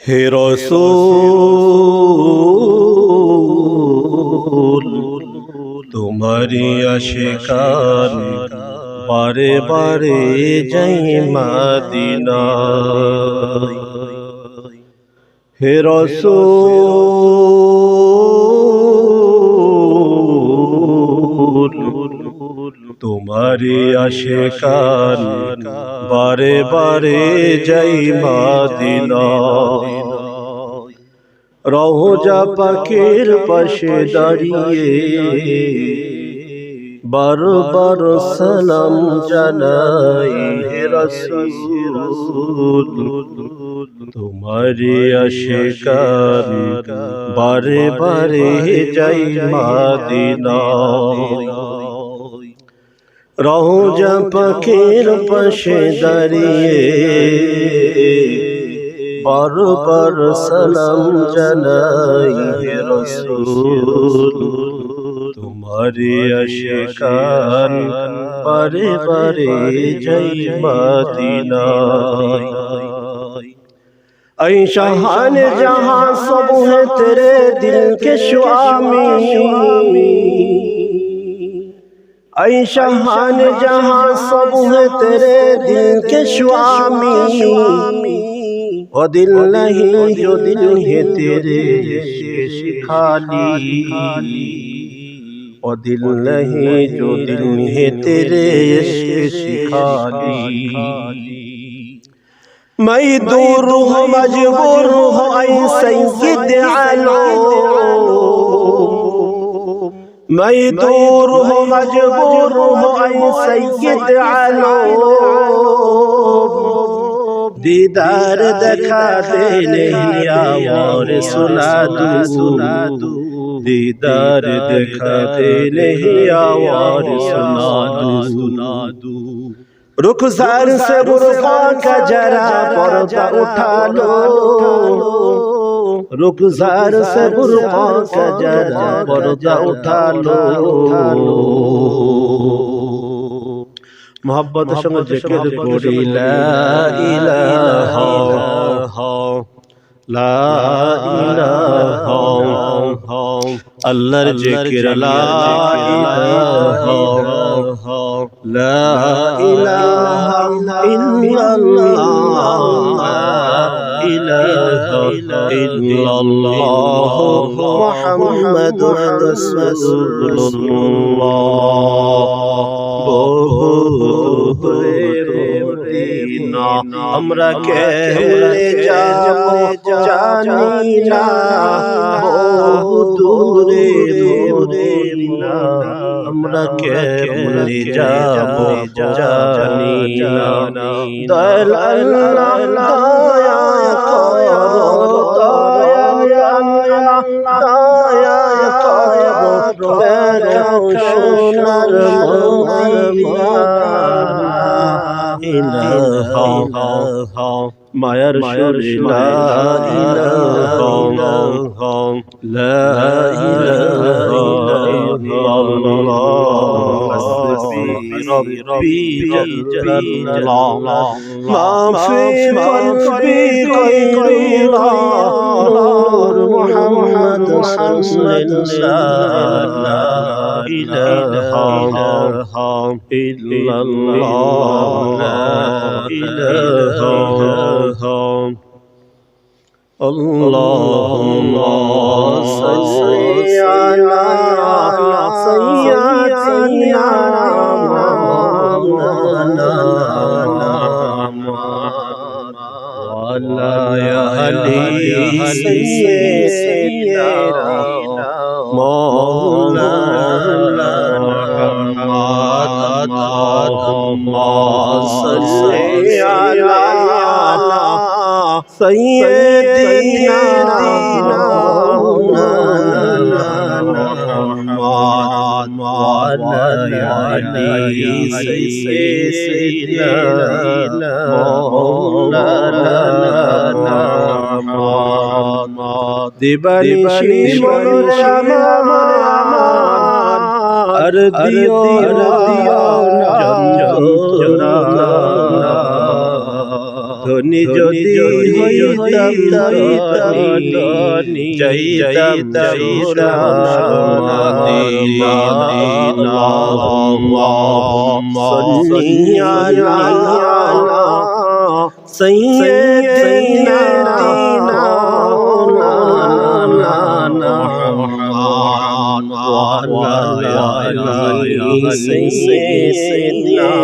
হে রাসূল তোমারি আশিকান বারে বারে যাই মদিনায়। হে রাসূল তোমারি আশিকান বারে বারে যাই মদিনায়। রওজা পাকের পাশে দাঁড়িয়ে বারবার সালাম জানাই। হে রাসূল তোমারি আশিকান বারে বারে যাই মদিনায়। রওজা পাকের পাশে দাঁড়িয়ে বারবার সালাম জানাই। হে রাসূল তোমারি আশিকান বারে বারে যাই মদিনায়। ऐ शाहान जहां सब है तेरे दिल के स्वामी। ऐ शाहान जहां सब है तेरे दिल के स्वामी। ओ दिल नहीं जो दिल है तेरे खाली। ओ दिल नहीं जो दिल है तेरे खाली। मैं दूर हूँ मजबूर हूँ ऐ सैयद आलम। मैं दूर हूँ मजबूर हूँ ऐ सैयद आलम। दीदार दिखा दे नहीं और सुना दूँ। दीदार दिखा दे नहीं और सुना दूँ। रुखसार से बुरखा का जरा पर्दा उठा लो। रुखसार से बुरखा का जरा पर्दा उठा लो। मोहब्बत संग जिक्र कोड़ी ला इलाहा ला इलाहा अल्लाहर जिक्र ला इलाहा ला इलाहा इल्लल्लाह इलाहा इल्लल्लाह मुहम्मदुर रसूलुल्लाह। আমরা কেমনে যাবো জানি না, বহু দূরে দূরে না। আমরা কেমনে যাবো জানি না। দয়াল আল্লাহ দয়া করো, দয়া আল্লাহ দয়া করো, দেখাও সোনার মদিনা। ইলাহা মায়ার সুরে লা ইলাহা লা ইলাহা ইল্লাল্লাহ। হাসবি রব্বি জাল্লাল্লাহ মা ফি কলবি গায়রুল্লাহ। নূর মুহাম্মদ সাল্লাল্লাহু লা ইলাহা ইল্লাল্লাহ লা ইলাহা আল্লাহুম্মা সাল্লি আলা সাইয়্যিদিনা মাওলানা ওয়ালা আলি সাইয়্যিদিনা মাওলানা اللهم صل على سيدنا محمد وعلى آل سيدنا مولانا محمد দিবানিশি আর দিও না যন্ত্রণা ধনী যদি হইতাম ধনী যাইতাম মদিনা سيدنا سيدنا